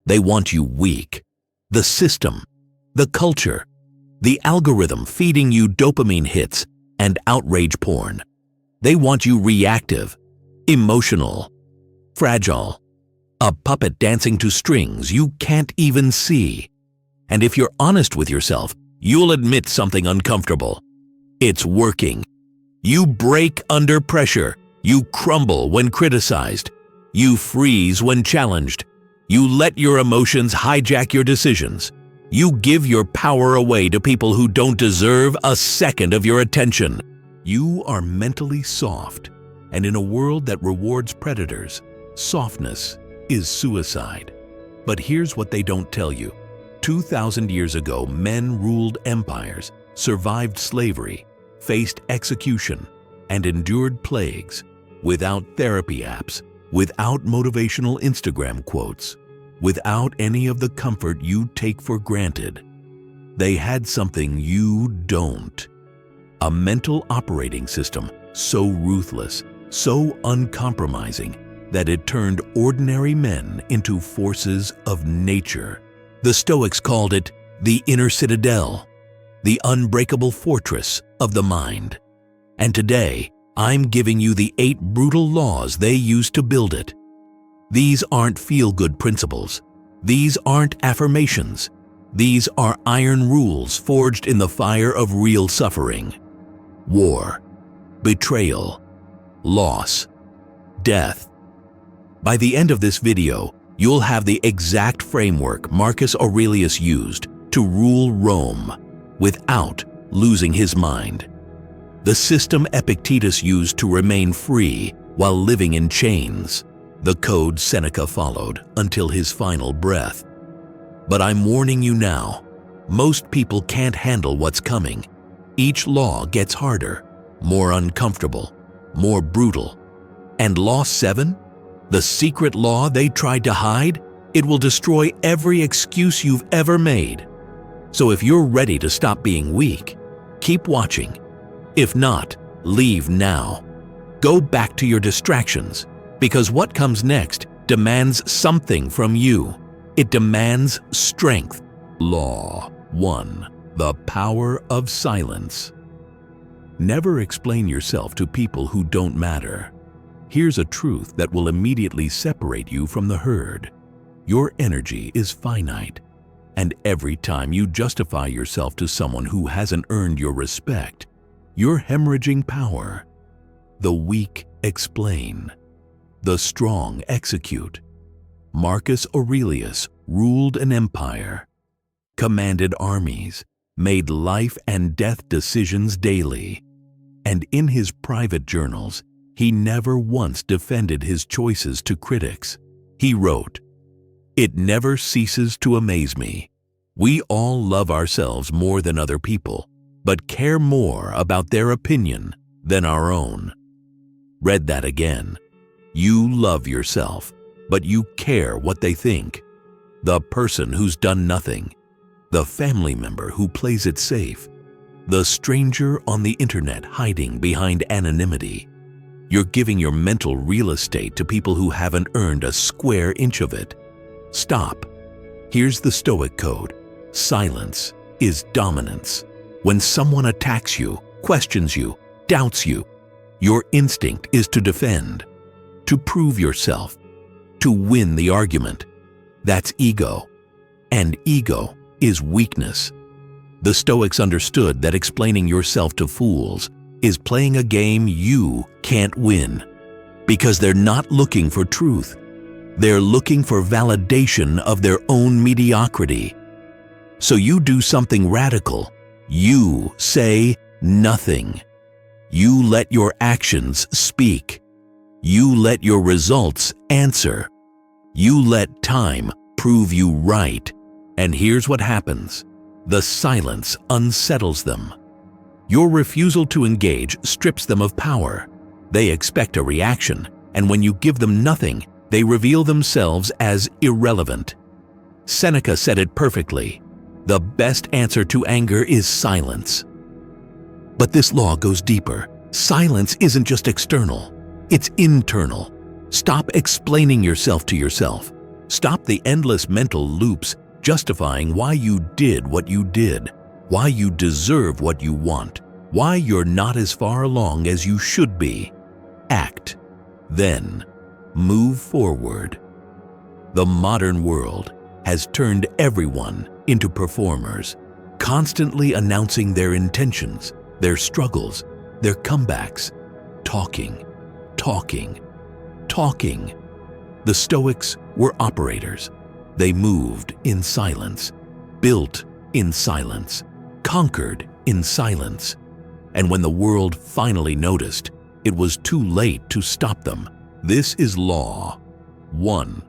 They want you weak. The system, the culture, the algorithm feeding you dopamine hits and outrage porn. They want you reactive, emotional, fragile, a puppet dancing to strings you can't even see. And if you're honest with yourself, you'll admit something uncomfortable. It's working. You break under pressure. You crumble when criticized. You freeze when challenged. You let your emotions hijack your decisions. You give your power away to people who don't deserve a second of your attention. You are mentally soft, and in a world that rewards predators, softness is suicide. But here's what they don't tell you. 2,000 years ago, men ruled empires, survived slavery, faced execution, and endured plagues without therapy apps, without motivational Instagram quotes, without any of the comfort you take for granted. They had something you don't. A mental operating system so ruthless, so uncompromising, that it turned ordinary men into forces of nature. The Stoics called it the inner citadel, the unbreakable fortress of the mind. And today, I'm giving you the 8 brutal laws they used to build it. These aren't feel-good principles. These aren't affirmations. These are iron rules forged in the fire of real suffering. War, betrayal, loss, death. By the end of this video, you'll have the exact framework Marcus Aurelius used to rule Rome without losing his mind. The system Epictetus used to remain free while living in chains. The code Seneca followed until his final breath. But I'm warning you now, most people can't handle what's coming. Each law gets harder, more uncomfortable, more brutal. And Law 7? The secret law they tried to hide? It will destroy every excuse you've ever made. So if you're ready to stop being weak, keep watching. If not, leave now. Go back to your distractions, because what comes next demands something from you. It demands strength. Law 1. The power of silence. Never explain yourself to people who don't matter. Here's a truth that will immediately separate you from the herd. Your energy is finite, and every time you justify yourself to someone who hasn't earned your respect, you're hemorrhaging power. The weak explain. The strong execute. Marcus Aurelius ruled an empire, commanded armies, made life and death decisions daily. And in his private journals, he never once defended his choices to critics. He wrote, "It never ceases to amaze me. We all love ourselves more than other people, but care more about their opinion than our own." Read that again. You love yourself, but you care what they think. The person who's done nothing, the family member who plays it safe, the stranger on the internet hiding behind anonymity. You're giving your mental real estate to people who haven't earned a square inch of it. Stop. Here's the Stoic code. Silence is dominance. When someone attacks you, questions you, doubts you, your instinct is to defend, to prove yourself, to win the argument. That's ego. And ego is weakness. The Stoics understood that explaining yourself to fools is playing a game you can't win, because they're not looking for truth. They're looking for validation of their own mediocrity. So you do something radical. You say nothing. You let your actions speak. You let your results answer. You let time prove you right. And here's what happens. The silence unsettles them. Your refusal to engage strips them of power. They expect a reaction, and when you give them nothing, they reveal themselves as irrelevant. Seneca said it perfectly. The best answer to anger is silence. But this law goes deeper. Silence isn't just external, it's internal. Stop explaining yourself to yourself. Stop the endless mental loops justifying why you did what you did, why you deserve what you want, why you're not as far along as you should be. Act. Then, move forward. The modern world has turned everyone into performers, constantly announcing their intentions, their struggles, their comebacks, talking. The Stoics were operators. They moved in silence, built in silence, conquered in silence. And when the world finally noticed, it was too late to stop them. This is law. 1.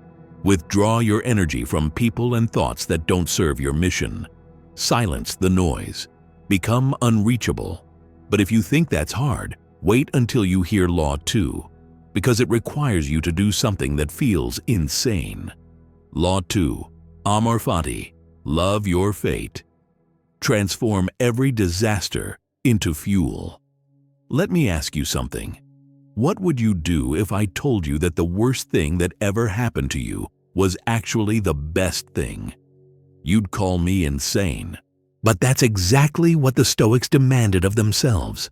Withdraw your energy from people and thoughts that don't serve your mission. Silence the noise. Become unreachable. But if you think that's hard, wait until you hear Law 2, because it requires you to do something that feels insane. Law 2. Amor Fati. Love your fate. Transform every disaster into fuel. Let me ask you something. What would you do if I told you that the worst thing that ever happened to you was actually the best thing? You'd call me insane. But that's exactly what the Stoics demanded of themselves.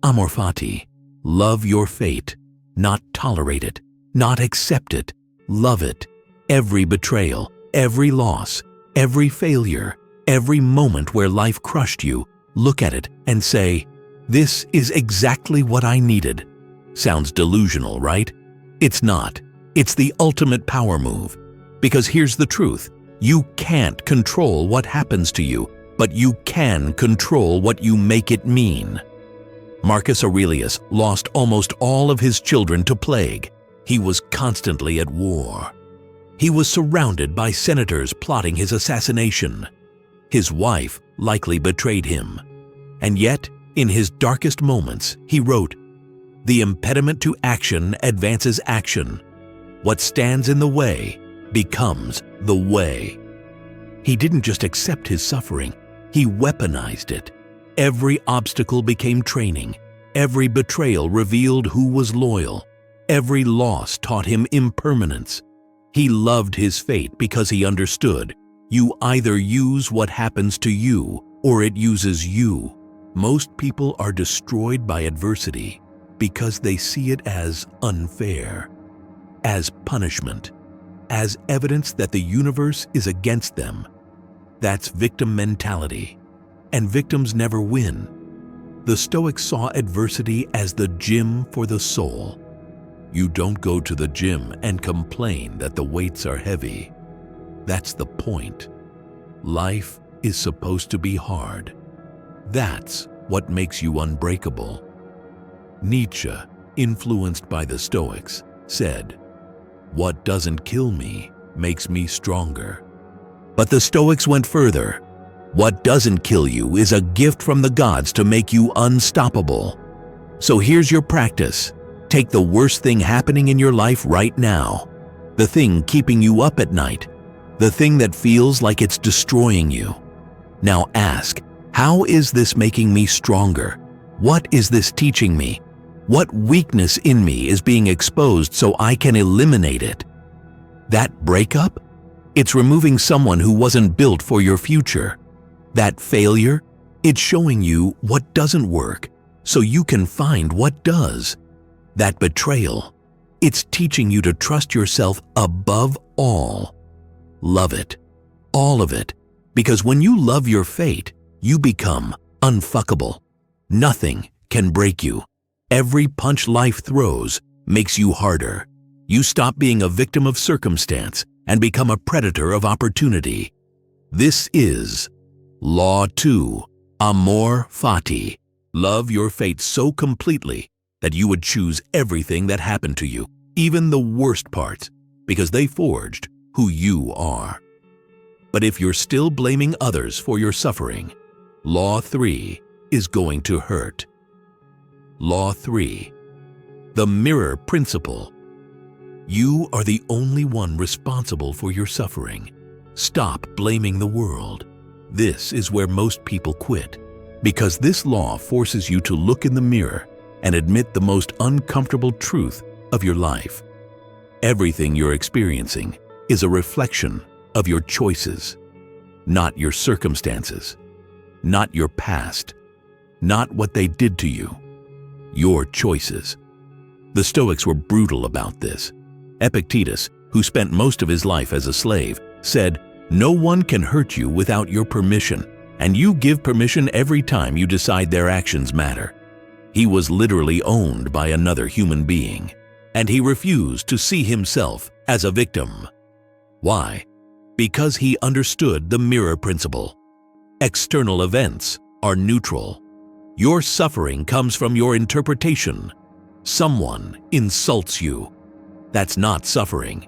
Amor Fati. Love your fate. Not tolerate it. Not accept it. Love it. Every betrayal, every loss, every failure, every moment where life crushed you, look at it and say, "This is exactly what I needed." Sounds delusional, right? It's not. It's the ultimate power move. Because here's the truth. You can't control what happens to you, but you can control what you make it mean. Marcus Aurelius lost almost all of his children to plague. He was constantly at war. He was surrounded by senators plotting his assassination. His wife likely betrayed him. And yet, in his darkest moments, he wrote, "The impediment to action advances action. What stands in the way becomes the way." He didn't just accept his suffering, he weaponized it. Every obstacle became training. Every betrayal revealed who was loyal. Every loss taught him impermanence. He loved his fate because he understood, you either use what happens to you or it uses you. Most people are destroyed by adversity because they see it as unfair, as punishment, as evidence that the universe is against them. That's victim mentality, and victims never win. The Stoics saw adversity as the gym for the soul. You don't go to the gym and complain that the weights are heavy. That's the point. Life is supposed to be hard. That's what makes you unbreakable. Nietzsche, influenced by the Stoics, said, "What doesn't kill me makes me stronger." But the Stoics went further. What doesn't kill you is a gift from the gods to make you unstoppable. So here's your practice. Take the worst thing happening in your life right now, the thing keeping you up at night, the thing that feels like it's destroying you. Now ask, how is this making me stronger? What is this teaching me? What weakness in me is being exposed so I can eliminate it? That breakup? It's removing someone who wasn't built for your future. That failure? It's showing you what doesn't work so you can find what does. That betrayal? It's teaching you to trust yourself above all. Love it. All of it. Because when you love your fate, you become unfuckable. Nothing can break you. Every punch life throws makes you harder. You stop being a victim of circumstance and become a predator of opportunity. This is Law 2, Amor Fati. Love your fate so completely that you would choose everything that happened to you, even the worst parts, because they forged who you are. But if you're still blaming others for your suffering, Law 3 is going to hurt. Law 3. The mirror principle. You are the only one responsible for your suffering. Stop blaming the world. This is where most people quit, because this law forces you to look in the mirror and admit the most uncomfortable truth of your life. Everything you're experiencing is a reflection of your choices, not your circumstances, not your past, not what they did to you, your choices. The Stoics were brutal about this. Epictetus, who spent most of his life as a slave, said, "No one can hurt you without your permission, and you give permission every time you decide their actions matter." He was literally owned by another human being, and he refused to see himself as a victim. Why? Because he understood the mirror principle. External events are neutral. Your suffering comes from your interpretation. Someone insults you. That's not suffering.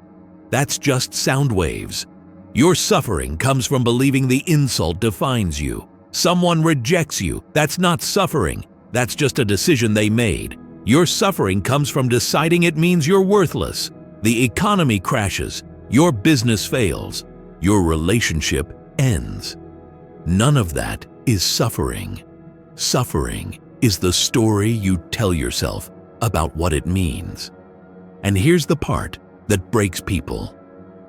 That's just sound waves. Your suffering comes from believing the insult defines you. Someone rejects you. That's not suffering. That's just a decision they made. Your suffering comes from deciding it means you're worthless. The economy crashes. Your business fails. Your relationship ends. None of that is suffering. Suffering is the story you tell yourself about what it means. And here's the part that breaks people.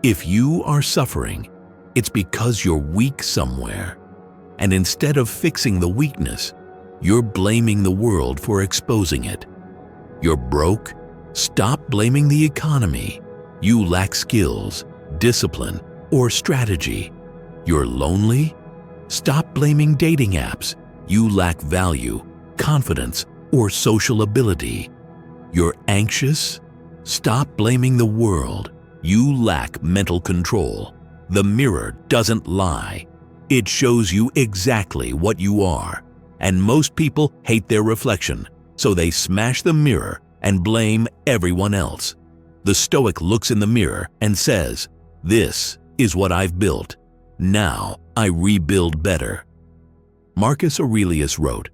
If you are suffering, it's because you're weak somewhere. And instead of fixing the weakness, you're blaming the world for exposing it. You're broke? Stop blaming the economy. You lack skills, discipline, or strategy. You're lonely? Stop blaming dating apps. You lack value, confidence, or social ability. You're anxious? Stop blaming the world. You lack mental control. The mirror doesn't lie. It shows you exactly what you are. And most people hate their reflection, so they smash the mirror and blame everyone else. The Stoic looks in the mirror and says, "This is what I've built. Now I rebuild better." Marcus Aurelius wrote,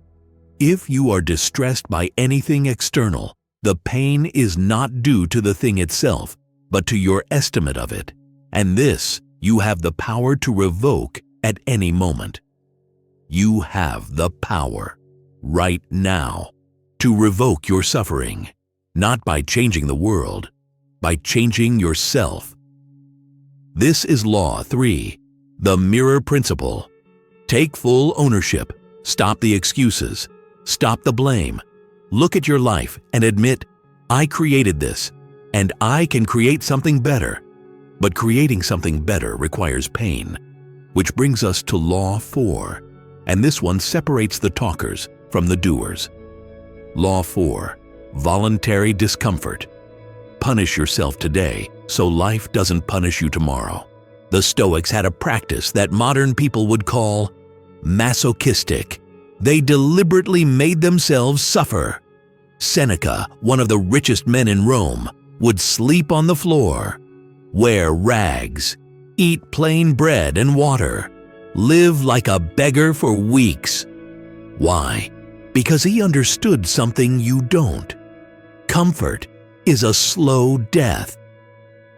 "If you are distressed by anything external, the pain is not due to the thing itself, but to your estimate of it, and this you have the power to revoke at any moment." You have the power, right now, to revoke your suffering, not by changing the world, by changing yourself. This is Law 3, the mirror principle. Take full ownership. Stop the excuses. Stop the blame. Look at your life and admit, "I created this, and I can create something better." But creating something better requires pain, which brings us to Law 4, and this one separates the talkers from the doers. Law 4, Voluntary Discomfort. Punish yourself today so life doesn't punish you tomorrow. The Stoics had a practice that modern people would call masochistic. They deliberately made themselves suffer. Seneca, one of the richest men in Rome, would sleep on the floor, wear rags, eat plain bread and water, live like a beggar for weeks. Why? Because he understood something you don't. Comfort is a slow death.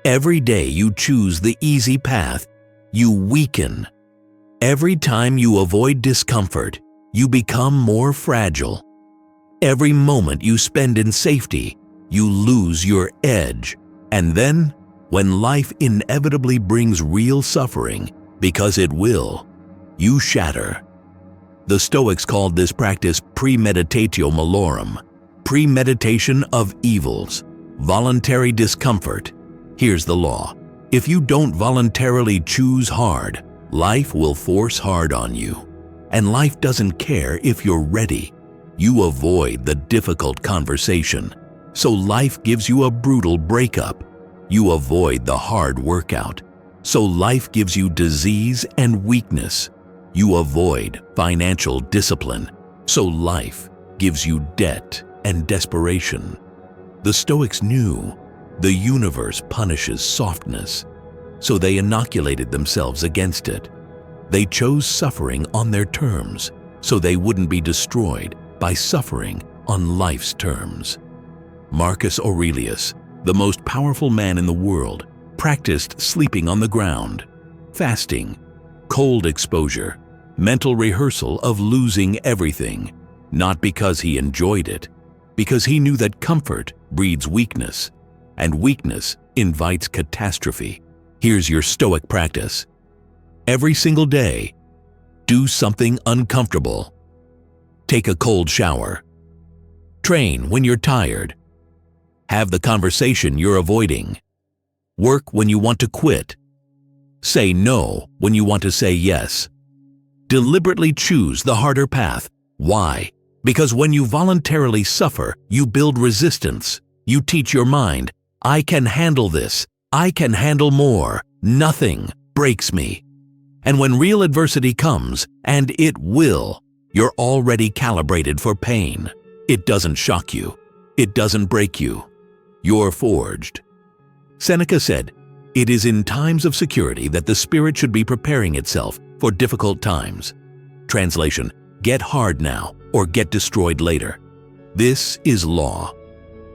Every day you choose the easy path, you weaken. Every time you avoid discomfort, you become more fragile. Every moment you spend in safety, you lose your edge. And then, when life inevitably brings real suffering, because it will, you shatter. The Stoics called this practice premeditatio malorum, premeditation of evils, voluntary discomfort. Here's the law. If you don't voluntarily choose hard, life will force hard on you. And life doesn't care if you're ready. You avoid the difficult conversation, so life gives you a brutal breakup. You avoid the hard workout, so life gives you disease and weakness. You avoid financial discipline, so life gives you debt and desperation. The Stoics knew the universe punishes softness, so they inoculated themselves against it. They chose suffering on their terms, so they wouldn't be destroyed by suffering on life's terms. Marcus Aurelius, the most powerful man in the world, practiced sleeping on the ground, fasting, cold exposure, mental rehearsal of losing everything, not because he enjoyed it, because he knew that comfort breeds weakness, and weakness invites catastrophe. Here's your Stoic practice. Every single day, do something uncomfortable. Take a cold shower. Train when you're tired. Have the conversation you're avoiding. Work when you want to quit. Say no when you want to say yes. Deliberately choose the harder path. Why? Because when you voluntarily suffer, you build resistance. You teach your mind, I can handle this. I can handle more. Nothing breaks me. And when real adversity comes, and it will, you're already calibrated for pain. It doesn't shock you. It doesn't break you. You're forged. Seneca said, "It is in times of security that the spirit should be preparing itself for difficult times." Translation, get hard now or get destroyed later. This is law.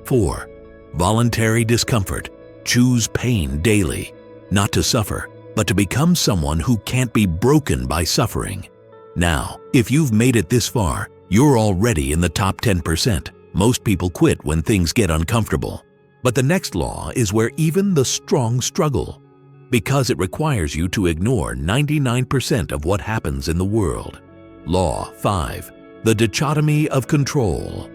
4. Voluntary discomfort. Choose pain daily, not to suffer, but to become someone who can't be broken by suffering. Now, if you've made it this far, you're already in the top 10%. Most people quit when things get uncomfortable. But the next law is where even the strong struggle, because it requires you to ignore 99% of what happens in the world. Law 5. The Dichotomy of Control.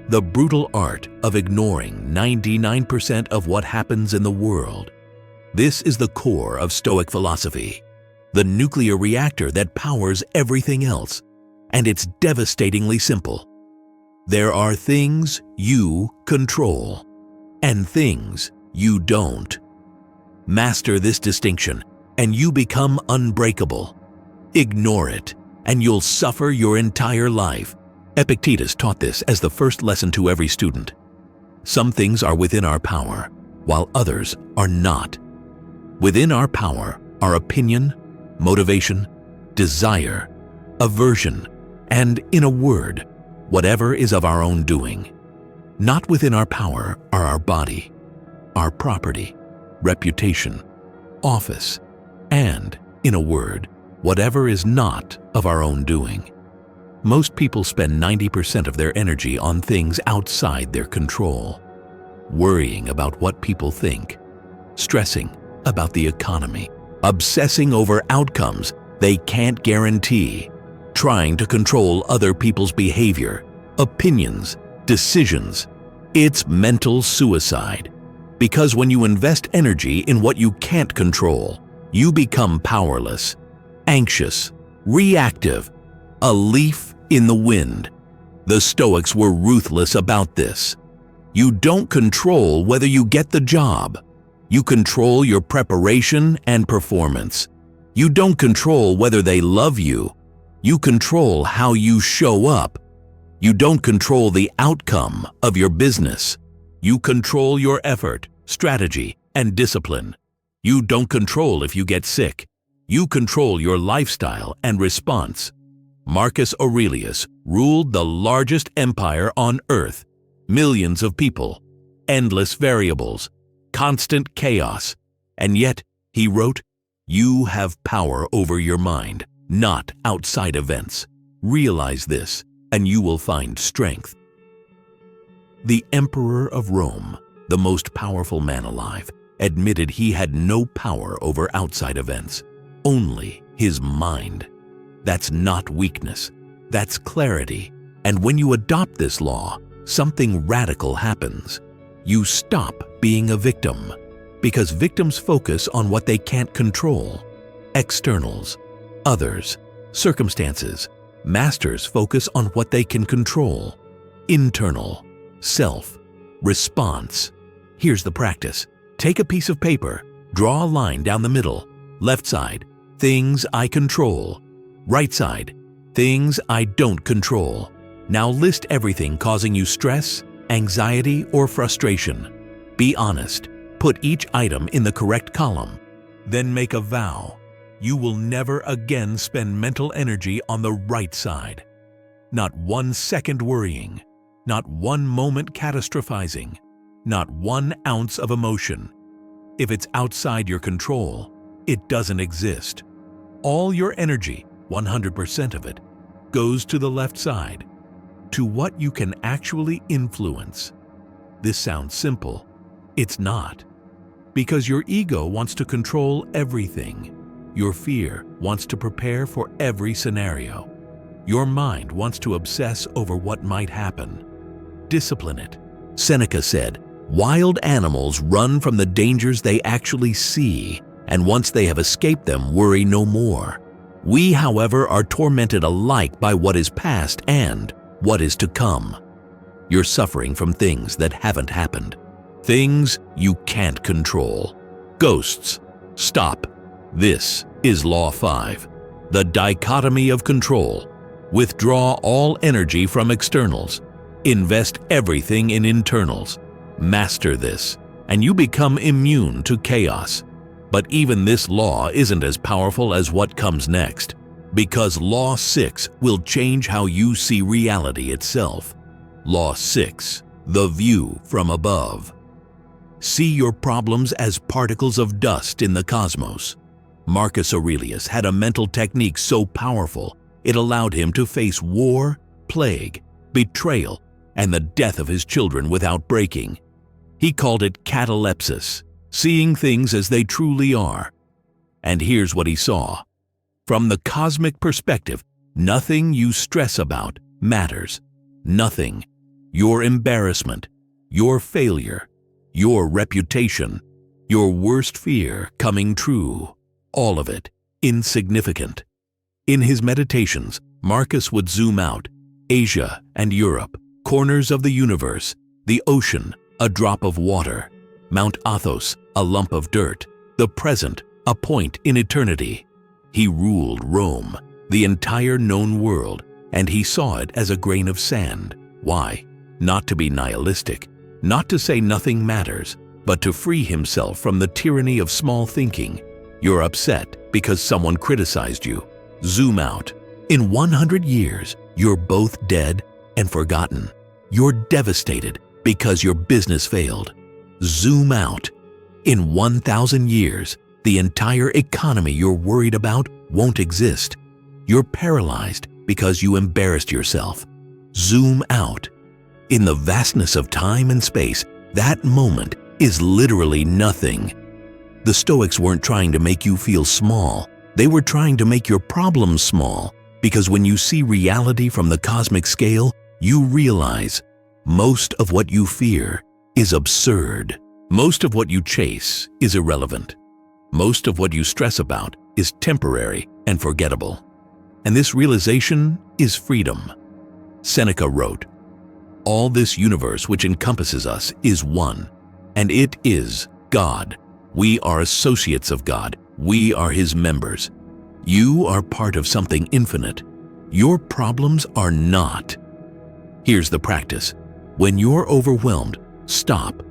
The brutal art of ignoring 99% of what happens in the world. This is the core of Stoic philosophy, the nuclear reactor that powers everything else, and it's devastatingly simple. There are things you control, and things you don't. Master this distinction, and you become unbreakable. Ignore it, and you'll suffer your entire life. Epictetus taught this as the first lesson to every student. Some things are within our power, while others are not. Within our power are opinion, motivation, desire, aversion, and, in a word, whatever is of our own doing. Not within our power are our body, our property, reputation, office, and, in a word, whatever is not of our own doing. Most people spend 90% of their energy on things outside their control, worrying about what people think, stressing about the economy, obsessing over outcomes they can't guarantee, trying to control other people's behavior, opinions, decisions. It's mental suicide. Because when you invest energy in what you can't control, you become powerless, anxious, reactive, a leaf in the wind. The Stoics were ruthless about this. You don't control whether you get the job. You control your preparation and performance. You don't control whether they love you. You control how you show up. You don't control the outcome of your business. You control your effort, strategy, and discipline. You don't control if you get sick. You control your lifestyle and response. Marcus Aurelius ruled the largest empire on earth. Millions of people, endless variables, constant chaos. And yet, he wrote, "You have power over your mind, not outside events. Realize this, and you will find strength." The Emperor of Rome, the most powerful man alive, admitted he had no power over outside events, only his mind. That's not weakness, that's clarity. And when you adopt this law, something radical happens. You stop being a victim, because victims focus on what they can't control. Externals, others, circumstances. Masters focus on what they can control. Internal, self, response. Here's the practice. Take a piece of paper, draw a line down the middle. Left side, things I control. Right side, things I don't control. Now list everything causing you stress, anxiety, or frustration. Be honest. Put each item in the correct column. Then make a vow. You will never again spend mental energy on the right side. Not 1 second worrying. Not 1 moment catastrophizing. Not 1 ounce of emotion. If it's outside your control, it doesn't exist. All your energy, 100% of it, goes to the left side, to what you can actually influence. This sounds simple. It's not. Because your ego wants to control everything. Your fear wants to prepare for every scenario. Your mind wants to obsess over what might happen. Discipline it. Seneca said, "Wild animals run from the dangers they actually see, and once they have escaped them, worry no more. We, however, are tormented alike by what is past and what is to come." You're suffering from things that haven't happened. Things you can't control. Ghosts. Stop. This is Law 5, the Dichotomy of Control. Withdraw all energy from externals. Invest everything in internals. Master this, and you become immune to chaos. But even this law isn't as powerful as what comes next, because Law 6 will change how you see reality itself. Law 6, the view from above. See your problems as particles of dust in the cosmos. Marcus Aurelius had a mental technique so powerful it allowed him to face war, plague, betrayal, and the death of his children without breaking. He called it catalepsis, seeing things as they truly are. And here's what he saw. From the cosmic perspective, nothing you stress about matters. Nothing. Your embarrassment, your failure, your reputation, your worst fear coming true, all of it insignificant. In his meditations, Marcus would zoom out, Asia and Europe, corners of the universe, the ocean, a drop of water, Mount Athos, a lump of dirt, the present, a point in eternity. He ruled Rome, the entire known world, and he saw it as a grain of sand. Why? Not to be nihilistic, not to say nothing matters, but to free himself from the tyranny of small thinking. You're upset because someone criticized you. Zoom out. In 100 years, you're both dead and forgotten. You're devastated because your business failed. Zoom out. In 1,000 years, the entire economy you're worried about won't exist. You're paralyzed because you embarrassed yourself. Zoom out. In the vastness of time and space, that moment is literally nothing. The Stoics weren't trying to make you feel small. They were trying to make your problems small, because when you see reality from the cosmic scale, you realize most of what you fear is absurd. Most of what you chase is irrelevant. Most of what you stress about is temporary and forgettable. And this realization is freedom. Seneca wrote, "All this universe which encompasses us is one, and it is God. We are associates of God. We are His members. You are part of something infinite. Your problems are not." Here's the practice. When you're overwhelmed, stop.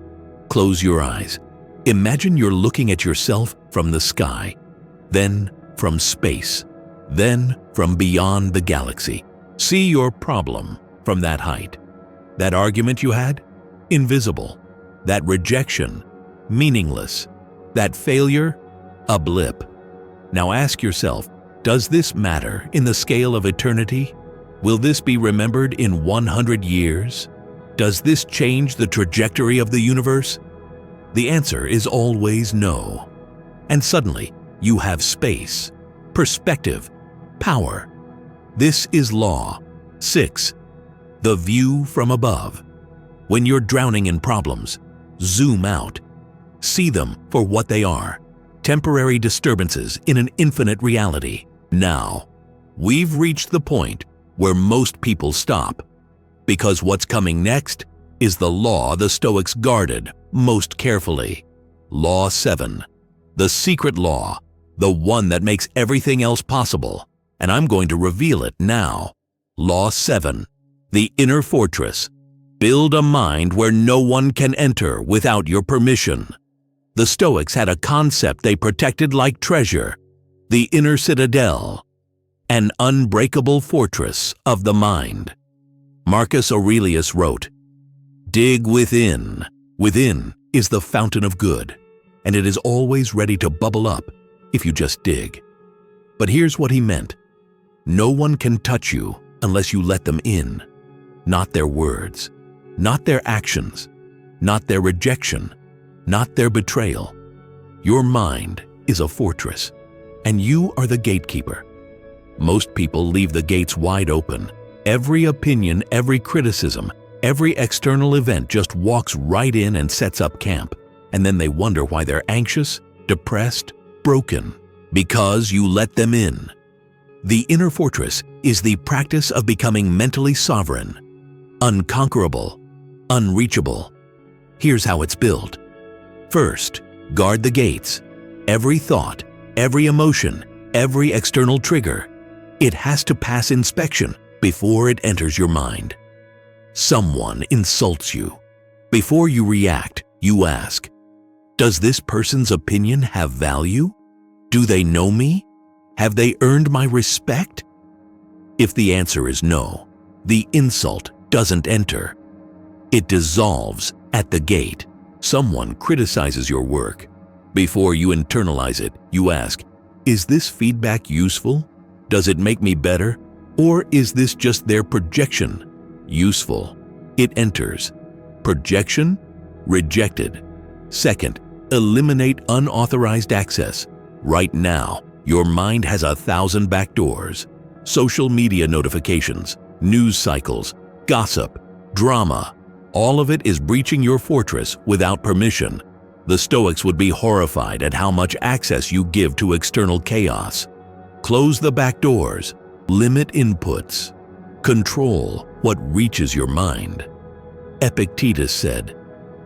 Close your eyes. Imagine you're looking at yourself from the sky, then from space, then from beyond the galaxy. See your problem from that height. That argument you had? Invisible. That rejection? Meaningless. That failure? A blip. Now ask yourself, does this matter in the scale of eternity? Will this be remembered in 100 years? Does this change the trajectory of the universe? The answer is always no. And suddenly, you have space, perspective, power. This is Law 6, the view from above. When you're drowning in problems, zoom out. See them for what they are. Temporary disturbances in an infinite reality. Now, we've reached the point where most people stop, because what's coming next is the law the Stoics guarded most carefully. Law 7, the secret law, the one that makes everything else possible, and I'm going to reveal it now. Law 7, the inner fortress. Build a mind where no one can enter without your permission. The Stoics had a concept they protected like treasure, the inner citadel, an unbreakable fortress of the mind. Marcus Aurelius wrote, "Dig within. Within is the fountain of good, and it is always ready to bubble up if you just dig." But here's what he meant. No one can touch you unless you let them in. Not their words, not their actions, not their rejection, not their betrayal, Your mind is a fortress, and you are the gatekeeper. Most people leave the gates wide open. Every opinion, every criticism, every external event just walks right in and sets up camp, and then they wonder why they're anxious, depressed, broken, because you let them in. The inner fortress is the practice of becoming mentally sovereign, unconquerable, unreachable. Here's how it's built. First, guard the gates. Every thought, every emotion, every external trigger, it has to pass inspection before it enters your mind. Someone insults you. Before you react, you ask, does this person's opinion have value? Do they know me? Have they earned my respect? If the answer is no, the insult doesn't enter. It dissolves at the gate. Someone criticizes your work. Before you internalize it, you ask, is this feedback useful? Does it make me better? Or is this just their projection? Useful. It enters. Projection? Rejected. Second, eliminate unauthorized access. Right now, your mind has 1,000 backdoors. Social media notifications, news cycles, gossip, drama. All of it is breaching your fortress without permission. The Stoics would be horrified at how much access you give to external chaos. Close the back doors. Limit inputs. Control what reaches your mind. Epictetus said,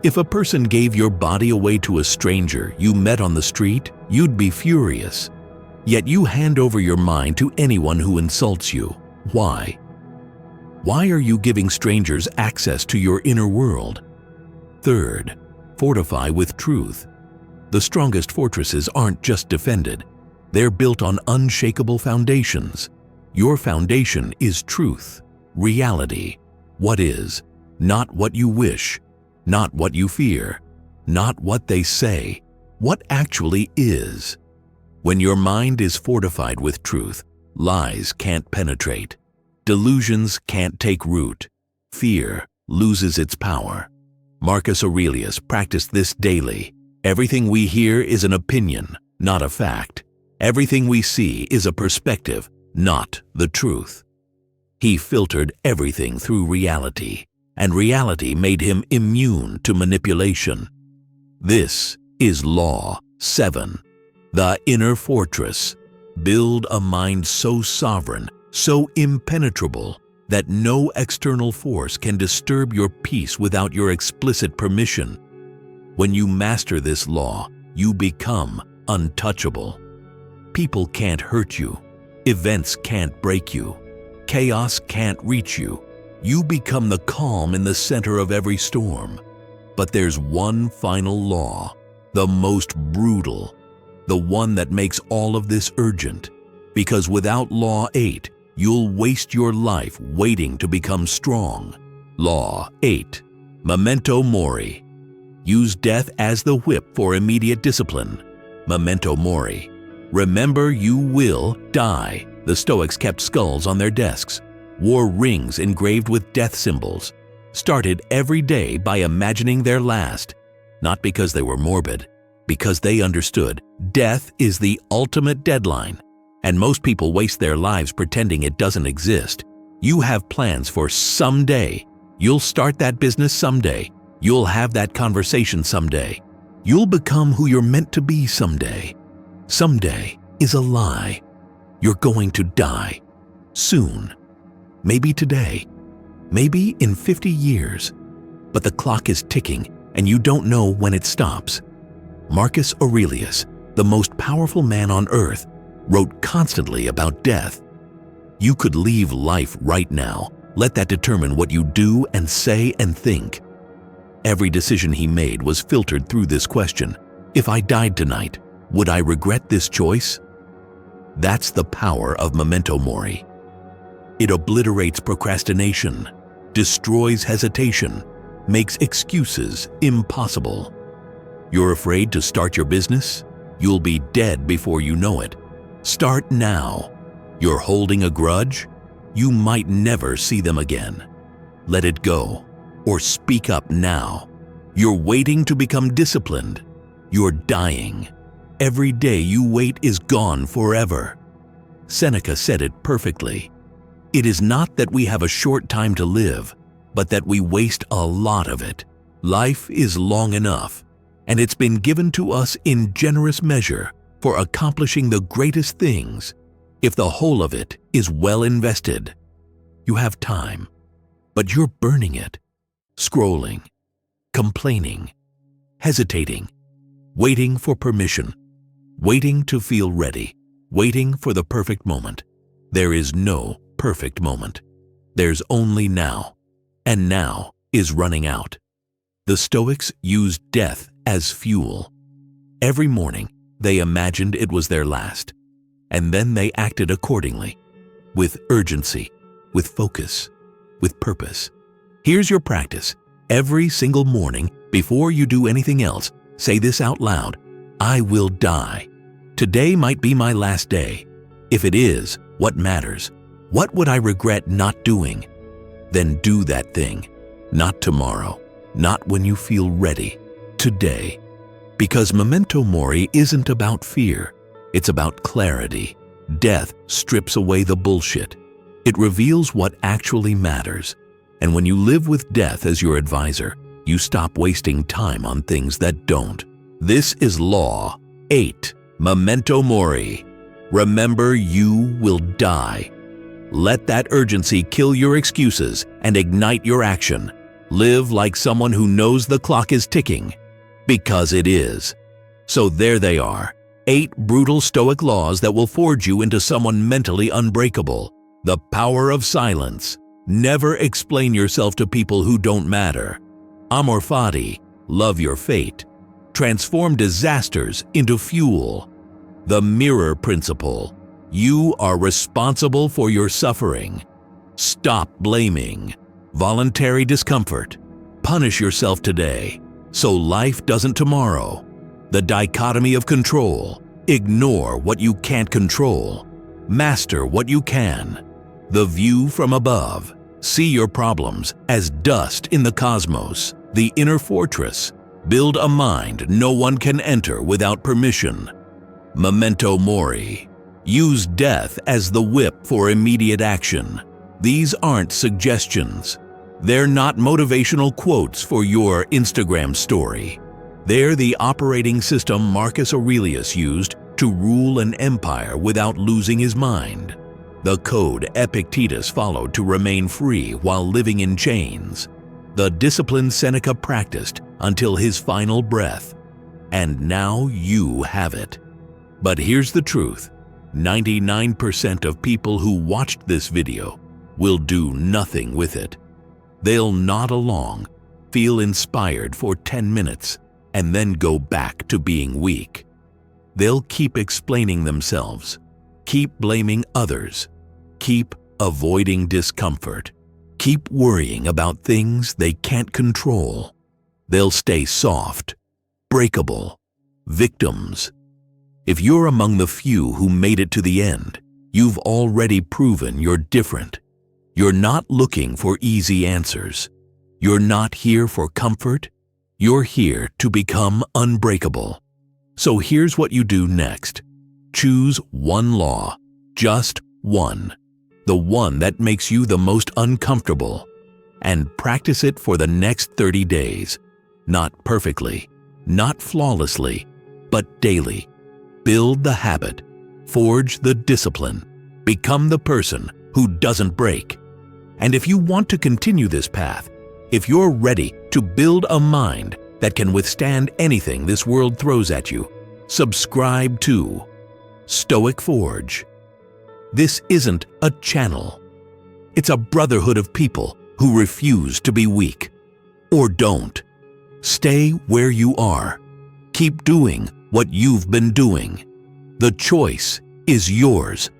if a person gave your body away to a stranger you met on the street, you'd be furious. Yet you hand over your mind to anyone who insults you. Why? Why are you giving strangers access to your inner world? Third, fortify with truth. The strongest fortresses aren't just defended. They're built on unshakable foundations. Your foundation is truth, reality, what is, not what you wish, not what you fear, not what they say, what actually is. When your mind is fortified with truth, lies can't penetrate, delusions can't take root, fear loses its power. Marcus Aurelius practiced this daily. Everything we hear is an opinion, not a fact. Everything we see is a perspective, not the truth. He filtered everything through reality, and reality made him immune to manipulation. This is Law 7. The inner fortress. Build a mind so sovereign, so impenetrable, that no external force can disturb your peace without your explicit permission. When you master this law, you become untouchable. People can't hurt you. Events can't break you. Chaos can't reach you. You become the calm in the center of every storm. But there's one final law, the most brutal, the one that makes all of this urgent. Because without Law 8, you'll waste your life waiting to become strong. Law 8. Memento Mori. Use death as the whip for immediate discipline. Memento Mori. Remember you will die. The Stoics kept skulls on their desks, wore rings engraved with death symbols, started every day by imagining their last, not because they were morbid, because they understood death is the ultimate deadline, and most people waste their lives pretending it doesn't exist. You have plans for someday. You'll start that business someday. You'll have that conversation someday. You'll become who you're meant to be someday. Someday is a lie. You're going to die. Soon. Maybe today. Maybe in 50 years. But the clock is ticking and you don't know when it stops. Marcus Aurelius, the most powerful man on earth, wrote constantly about death. You could leave life right now. Let that determine what you do and say and think. Every decision he made was filtered through this question. If I died tonight, would I regret this choice? That's the power of Memento Mori. It obliterates procrastination, destroys hesitation, makes excuses impossible. You're afraid to start your business? You'll be dead before you know it. Start now. You're holding a grudge? You might never see them again. Let it go, or speak up now. You're waiting to become disciplined. You're dying. Every day you wait is gone forever. Seneca said it perfectly. It is not that we have a short time to live, but that we waste a lot of it. Life is long enough, and it's been given to us in generous measure for accomplishing the greatest things if the whole of it is well invested. You have time, but you're burning it, scrolling, complaining, hesitating, waiting for permission, waiting to feel ready, waiting for the perfect moment. There is no perfect moment. There's only now, and now is running out. The Stoics used death as fuel. Every morning, they imagined it was their last, and then they acted accordingly, with urgency, with focus, with purpose. Here's your practice. Every single morning, before you do anything else, say this out loud: I will die. Today might be my last day. If it is, what matters? What would I regret not doing? Then do that thing. Not tomorrow, not when you feel ready. Today. Because Memento Mori isn't about fear. It's about clarity. Death strips away the bullshit. It reveals what actually matters. And when you live with death as your advisor, you stop wasting time on things that don't. This is Law 8. Memento Mori. Remember, you will die. Let that urgency kill your excuses and ignite your action. Live like someone who knows the clock is ticking, because it is. So there they are, 8 brutal Stoic laws that will forge you into someone mentally unbreakable. The power of silence. Never explain yourself to people who don't matter. Amor Fati. Love your fate. Transform disasters into fuel. The mirror principle. You are responsible for your suffering. Stop blaming. Voluntary discomfort. Punish yourself today, so life doesn't tomorrow. The dichotomy of control. Ignore what you can't control. Master what you can. The view from above. See your problems as dust in the cosmos. The inner fortress. Build a mind no one can enter without permission. Memento Mori. Use death as the whip for immediate action. These aren't suggestions. They're not motivational quotes for your Instagram story. They're the operating system Marcus Aurelius used to rule an empire without losing his mind. The code Epictetus followed to remain free while living in chains. The discipline Seneca practiced until his final breath. And now you have it. But here's the truth. 99% of people who watched this video will do nothing with it. They'll nod along, feel inspired for 10 minutes, and then go back to being weak. They'll keep explaining themselves, keep blaming others, keep avoiding discomfort, keep worrying about things they can't control. They'll stay soft, breakable, victims. If you're among the few who made it to the end, you've already proven you're different. You're not looking for easy answers. You're not here for comfort. You're here to become unbreakable. So here's what you do next. Choose one law, just one, the one that makes you the most uncomfortable, and practice it for the next 30 days. Not perfectly, not flawlessly, but daily. Build the habit, forge the discipline, become the person who doesn't break. And if you want to continue this path, if you're ready to build a mind that can withstand anything this world throws at you, subscribe to Stoic Forge. This isn't a channel. It's a brotherhood of people who refuse to be weak. Or don't. Stay where you are. Keep doing what you've been doing. The choice is yours.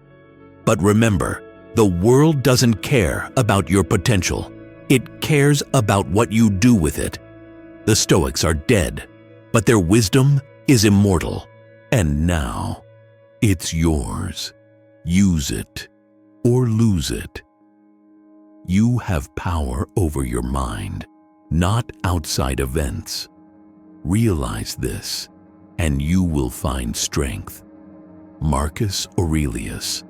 But remember, the world doesn't care about your potential. It cares about what you do with it. The Stoics are dead, but their wisdom is immortal. And now, it's yours. Use it or lose it. You have power over your mind, not outside events. Realize this. and you will find strength. Marcus Aurelius.